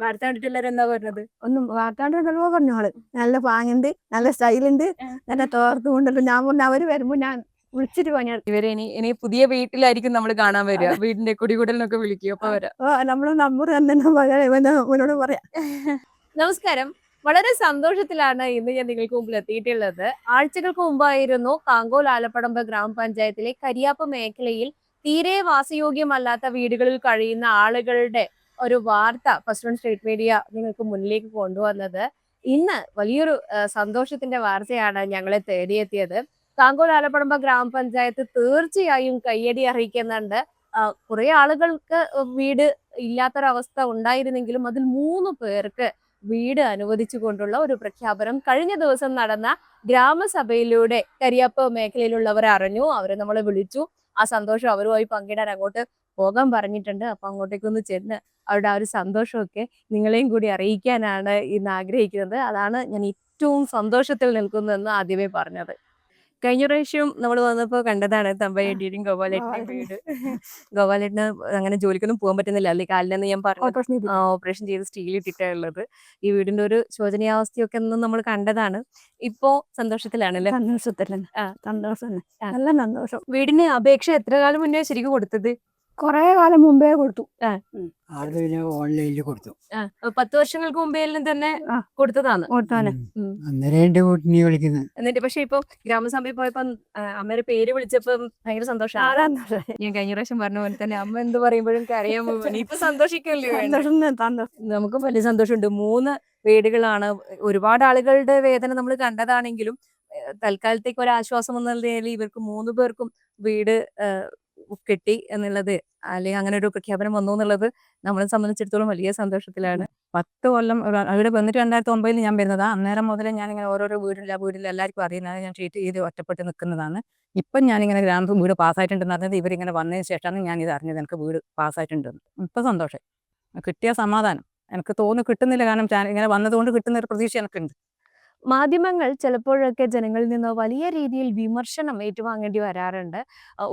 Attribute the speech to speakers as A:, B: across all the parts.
A: വാർത്ത കണ്ടിട്ട് എല്ലാരും എന്താ പറഞ്ഞത്?
B: ഒന്നും വാർത്താണ്ട് നല്ലോ പറഞ്ഞു ആള്. നല്ല പാങ്ങുണ്ട്, നല്ല സ്റ്റൈലുണ്ട്, നല്ല തോർത്ത് കൊണ്ടല്ലോ. ഞാൻ പറഞ്ഞു അവര് വരുമ്പോ ഞാൻ വിളിച്ചിട്ട് പോയാൽ
A: ഇവരെ ഇനി പുതിയ വീട്ടിലായിരിക്കും നമ്മൾ കാണാൻ വരിക. വീടിന്റെ കുടികൂടലിനൊക്കെ വിളിക്കും. അപ്പൊ വരാം.
B: നമ്മള് നമ്പർ തന്നെ അവനോട് പറയാം.
A: നമസ്കാരം. വളരെ സന്തോഷത്തിലാണ് ഇന്ന് ഞാൻ നിങ്ങൾക്ക് മുമ്പിൽ എത്തിയിട്ടുള്ളത്. ആഴ്ചകൾക്ക് മുമ്പായിരുന്നു കാങ്കോൽ ആലപ്പടമ്പ് ഗ്രാമപഞ്ചായത്തിലെ കരിയാപ്പ് മേഖലയിൽ തീരെ വാസയോഗ്യമല്ലാത്ത വീടുകളിൽ കഴിയുന്ന ആളുകളുടെ ഒരു വാർത്ത ഫസ്റ്റ് വൺ സ്റ്റേറ്റ് മീഡിയ നിങ്ങൾക്ക് മുന്നിലേക്ക് കൊണ്ടുവന്നത്. ഇന്ന് വലിയൊരു സന്തോഷത്തിന്റെ വാർത്തയാണ് ഞങ്ങളെ തേടിയെത്തിയത്. കാങ്കോൽ ആലപ്പടമ്പ ഗ്രാമപഞ്ചായത്ത് തീർച്ചയായും കയ്യടി അറിയിക്കുന്നുണ്ട്. കുറെ ആളുകൾക്ക് വീട് ഇല്ലാത്തൊരവസ്ഥ ഉണ്ടായിരുന്നെങ്കിലും അതിൽ 3 പേർക്ക് വീട് അനുവദിച്ചു കൊണ്ടുള്ള ഒരു പ്രഖ്യാപനം കഴിഞ്ഞ ദിവസം നടന്ന ഗ്രാമസഭയിലൂടെ കരിയാപ്പ് മേഖലയിലുള്ളവർ അറിഞ്ഞു. അവരെ നമ്മളെ വിളിച്ചു. ആ സന്തോഷം അവരുമായി പങ്കിടാൻ അങ്ങോട്ട് പോകാൻ പറഞ്ഞിട്ടുണ്ട്. അപ്പൊ അങ്ങോട്ടേക്കൊന്ന് ചെന്ന് അവരുടെ ആ ഒരു സന്തോഷമൊക്കെ നിങ്ങളെയും കൂടി അറിയിക്കാനാണ് ഇന്ന് ആഗ്രഹിക്കുന്നത്. അതാണ് ഞാൻ ഏറ്റവും സന്തോഷത്തിൽ നിൽക്കുന്നതെന്ന് ആദ്യമേ പറഞ്ഞത്. കഴിഞ്ഞ പ്രാവശ്യം നമ്മൾ വന്നപ്പോ കണ്ടതാണ് തമ്പയേട്ടിയുടെയും ഗോപാലേട്ടന്റെയും വീട്. ഗോപാലേട്ടന് അങ്ങനെ ജോലിക്കൊന്നും പോകാൻ പറ്റുന്നില്ല. അല്ലെങ്കിൽ കാലിനെന്ന് ഞാൻ പറഞ്ഞു ഓപ്പറേഷൻ ചെയ്ത് സ്റ്റീൽ ഇട്ടിട്ടാ ഉള്ളത്. ഈ വീടിന്റെ ഒരു ശോചനീയാവസ്ഥയൊക്കെ ഒന്നും നമ്മൾ കണ്ടതാണ്. ഇപ്പോ സന്തോഷത്തിലാണല്ലേ?
B: സന്തോഷത്തിലാണ്.
A: ആ
B: സന്തോഷം
A: ആ.
B: നല്ല സന്തോഷം.
A: വീടിന് അപേക്ഷ എത്ര കാലം മുന്നേ ശരിക്കും കൊടുത്തത്?
B: കൊറേ കാലം മുമ്പേ കൊടുത്തു.
C: അത് പിന്നെ ഓൺലൈനിൽ കൊടുത്തു.
A: 10 വർഷങ്ങൾക്ക് മുമ്പേ തന്നെ കൊടുത്തതാണ്.
B: കൊടുത്താനെ
C: അന്നേരം എന്റെ വീട്ടിൽ വിളിക്കുന്നത്.
A: എന്നിട്ട് പക്ഷെ ഇപ്പൊ ഗ്രാമസഭയിൽ പോയപ്പോ അമ്മയുടെ പേര് വിളിച്ചപ്പോ ഭയങ്കര സന്തോഷമാണ്. ഞാൻ കഴിഞ്ഞ പ്രാവശ്യം പറഞ്ഞ പോലെ തന്നെ അമ്മ എന്ത് പറയുമ്പോഴും കരയാൻ പോവാണ്. ഇപ്പൊ സന്തോഷിക്കല്ലേ വേണ്ടത്? നമുക്കും വലിയ സന്തോഷമുണ്ട്. 3 വീടുകളാണ്. ഒരുപാട് ആളുകളുടെ വേദന നമ്മൾ കണ്ടതാണെങ്കിലും തൽക്കാലത്തേക്ക് ഒരു ആശ്വാസം എന്ന നിലയിൽ ഇവർക്ക് 3 പേർക്കും വീട് കിട്ടി എന്നുള്ളത്, അല്ലെങ്കിൽ അങ്ങനെ ഒരു പ്രഖ്യാപനം വന്നു എന്നുള്ളത് നമ്മളെ സംബന്ധിച്ചിടത്തോളം വലിയ സന്തോഷത്തിലാണ്.
D: 10 കൊല്ലം അവിടെ വന്നിട്ട് 2009 ഞാൻ വരുന്നതാ. അന്നേരം മുതലേ ഞാനിങ്ങനെ ഓരോരോ വീടില്ല എല്ലാവർക്കും അറിയുന്നത് ഞാൻ ട്രീറ്റ് ചെയ്ത് ഒറ്റപ്പെട്ട് നിൽക്കുന്നതാണ്. ഇപ്പം ഞാനിങ്ങനെ വീട് പാസ്സായിട്ടുണ്ടെന്ന് അറിഞ്ഞത് ഇവരിങ്ങനെ വന്നതിന് ശേഷമാണ് ഞാൻ ഇത് അറിഞ്ഞത്. എനിക്ക് വീട് പാസ്സായിട്ടുണ്ടെന്ന്. ഇപ്പം സന്തോഷം, കിട്ടിയ സമാധാനം എനിക്ക് കിട്ടുന്നില്ല. കാരണം ഇങ്ങനെ വന്നതുകൊണ്ട് കിട്ടുന്ന ഒരു പ്രതീക്ഷ എനിക്കുണ്ട്.
A: മാധ്യമങ്ങൾ ചിലപ്പോഴൊക്കെ ജനങ്ങളിൽ നിന്ന് വലിയ രീതിയിൽ വിമർശനം ഏറ്റുവാങ്ങേണ്ടി വരാറുണ്ട്.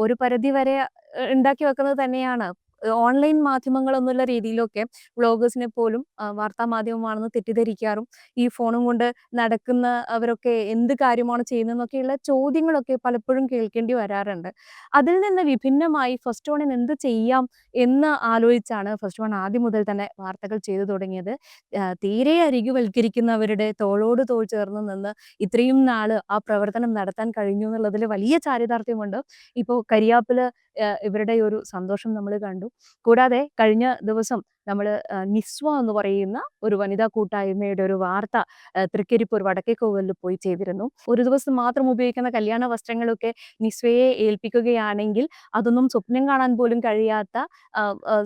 A: ഒരു പരിധി വരെ ഉണ്ടാക്കി വെക്കുന്നത് തന്നെയാണ്. ഓൺലൈൻ മാധ്യമങ്ങൾ എന്നുള്ള രീതിയിലൊക്കെ വ്ളോഗേഴ്സിനെ പോലും വാർത്താ മാധ്യമമാണെന്ന് തെറ്റിദ്ധരിക്കാറും ഈ ഫോണും കൊണ്ട് നടക്കുന്ന അവരൊക്കെ എന്ത് കാര്യമാണ് ചെയ്യുന്നതെന്നൊക്കെയുള്ള ചോദ്യങ്ങളൊക്കെ പലപ്പോഴും കേൾക്കേണ്ടി വരാറുണ്ട്. അതിൽ നിന്ന് വിഭിന്നമായി ഫസ്റ്റ് വണ്ണിന് എന്ത് ചെയ്യാം എന്ന് ആലോചിച്ചാണ് ഫസ്റ്റ് വൺ ആദ്യം മുതൽ തന്നെ വാർത്തകൾ ചെയ്തു തുടങ്ങിയത്. തീരെ അരികുവൽക്കരിക്കുന്നവരുടെ തോളോട് തോൾ ചേർന്ന് നിന്ന് ഇത്രയും നാള് ആ പ്രവർത്തനം നടത്താൻ കഴിഞ്ഞു എന്നുള്ളതിൽ വലിയ ചാരിതാർത്ഥ്യമുണ്ട്. ഇപ്പോൾ കരിയാപ്പില് ഇവരുടെ ഒരു സന്തോഷം നമ്മൾ കണ്ടു. കൂടാതെ കഴിഞ്ഞ ദിവസം നമ്മൾ നിസ്വ എന്ന് പറയുന്ന ഒരു വനിതാ കൂട്ടായ്മയുടെ ഒരു വാർത്ത തൃക്കരിപ്പൂർ വടക്കേക്കോവിലിൽ പോയി ചെയ്തിരുന്നു. ഒരു ദിവസം മാത്രം ഉപയോഗിക്കുന്ന കല്യാണ വസ്ത്രങ്ങളൊക്കെ നിസ്വയെ ഏൽപ്പിക്കുകയാണെങ്കിൽ അതൊന്നും സ്വപ്നം കാണാൻ പോലും കഴിയാത്ത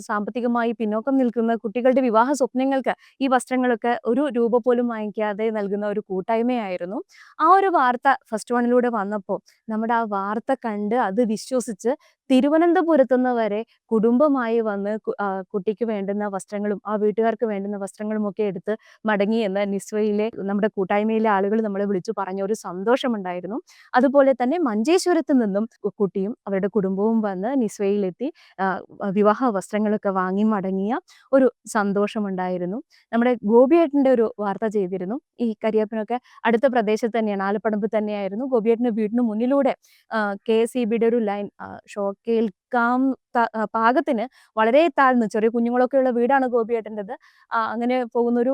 A: സാമ്പത്തികമായി പിന്നോക്കം നിൽക്കുന്ന കുട്ടികളുടെ വിവാഹ സ്വപ്നങ്ങൾക്ക് ഈ വസ്ത്രങ്ങളൊക്കെ ഒരു രൂപ പോലും വാങ്ങിക്കാതെ നൽകുന്ന ഒരു കൂട്ടായ്മയായിരുന്നു. ആ ഒരു വാർത്ത ഫസ്റ്റ് വണ്ണിലൂടെ വന്നപ്പോൾ നമ്മുടെ ആ വാർത്ത കണ്ട് അത് വിശ്വസിച്ച് തിരുവനന്തപുരത്തുനിന്ന് വരെ കുടുംബമായി വന്ന് കുട്ടിക്ക് വേണ്ടുന്ന വസ്ത്രങ്ങളും ആ വീട്ടുകാർക്ക് വേണ്ടുന്ന വസ്ത്രങ്ങളും ഒക്കെ എടുത്ത് മടങ്ങി എന്ന് നിസ്വയിലെ നമ്മുടെ കൂട്ടായ്മയിലെ ആളുകൾ നമ്മളെ വിളിച്ചു പറഞ്ഞ ഒരു സന്തോഷമുണ്ടായിരുന്നു. അതുപോലെ തന്നെ മഞ്ചേശ്വരത്ത് നിന്നും കുട്ടിയും അവരുടെ കുടുംബവും വന്ന് നിസ്വയിലെത്തി വിവാഹ വസ്ത്രങ്ങളൊക്കെ വാങ്ങി മടങ്ങിയ ഒരു സന്തോഷമുണ്ടായിരുന്നു. നമ്മുടെ ഗോപിയേട്ടന്റെ ഒരു വാർത്ത ചെയ്തിരുന്നു. ഈ കരിയപ്പനൊക്കെ അടുത്ത പ്രദേശത്ത് തന്നെയാണ്, ആലപ്പടമ്പ് തന്നെയായിരുന്നു. ഗോപിയേട്ടന്റെ വീടിന് മുന്നിലൂടെ KSEBയുടെ ഒരു ലൈൻ കേൾക്കാം പാകത്തിന് വളരെ താഴ്ന്നു, ചെറിയ കുഞ്ഞുങ്ങളൊക്കെയുള്ള വീടാണ് ഗോപിയേട്ടൻ്റെത്. അങ്ങനെ പോകുന്നൊരു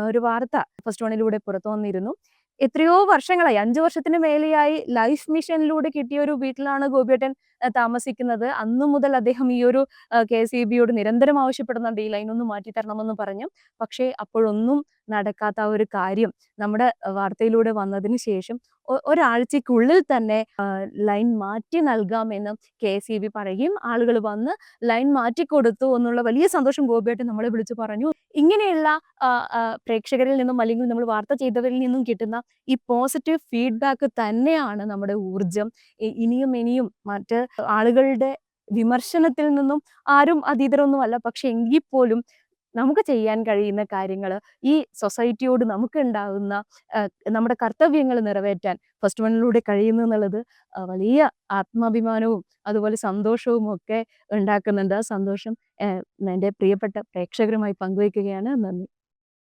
A: ഒരു വാർത്ത ഫസ്റ്റ് വണ്ണിലൂടെ പുറത്തു വന്നിരുന്നു. എത്രയോ വർഷങ്ങളായി, 5 വർഷത്തിന് മേലെയായി ലൈഫ് മിഷനിലൂടെ കിട്ടിയ ഒരു വീട്ടിലാണ് ഗോപിയേട്ടൻ താമസിക്കുന്നത്. അന്നു മുതൽ അദ്ദേഹം ഈ ഒരു KSEBയോട് നിരന്തരം ആവശ്യപ്പെടുന്നുണ്ട് ഈ ലൈൻ ഒന്ന് മാറ്റി തരണമെന്ന് പറഞ്ഞു. പക്ഷേ അപ്പോഴൊന്നും നടക്കാത്ത ഒരു കാര്യം നമ്മുടെ വാർത്തയിലൂടെ വന്നതിന് ശേഷം ഒരാഴ്ചക്കുള്ളിൽ തന്നെ ലൈൻ മാറ്റി നൽകാമെന്ന് KSEB പറയുകയും ആളുകൾ വന്ന് ലൈൻ മാറ്റിക്കൊടുത്തു എന്നുള്ള വലിയ സന്തോഷം ഗോപിയേട്ടൻ നമ്മളെ വിളിച്ചു പറഞ്ഞു. ഇങ്ങനെയുള്ള പ്രേക്ഷകരിൽ നിന്നും അല്ലെങ്കിൽ നമ്മൾ വാർത്ത ചെയ്തവരിൽ നിന്നും കിട്ടുന്ന ഈ പോസിറ്റീവ് ഫീഡ്ബാക്ക് തന്നെയാണ് നമ്മുടെ ഊർജം. ഇനിയും മറ്റ് ആളുകളുടെ വിമർശനത്തിൽ നിന്നും ആരും അതീതരൊന്നുമല്ല. പക്ഷെ എങ്കിൽ പോലും നമുക്ക് ചെയ്യാൻ കഴിയുന്ന കാര്യങ്ങൾ ഈ സൊസൈറ്റിയോട് നമുക്ക് ഉണ്ടാകുന്ന നമ്മുടെ കർത്തവ്യങ്ങൾ നിറവേറ്റാൻ ഫസ്റ്റ് വണ്ണിലൂടെ കഴിയുന്നു എന്നുള്ളത് വലിയ ആത്മാഭിമാനവും അതുപോലെ സന്തോഷവും ഒക്കെ ഉണ്ടാക്കുന്നുണ്ട്. ആ സന്തോഷം എൻ്റെ പ്രിയപ്പെട്ട പ്രേക്ഷകരുമായി പങ്കുവയ്ക്കുകയാണ്. നന്ദി.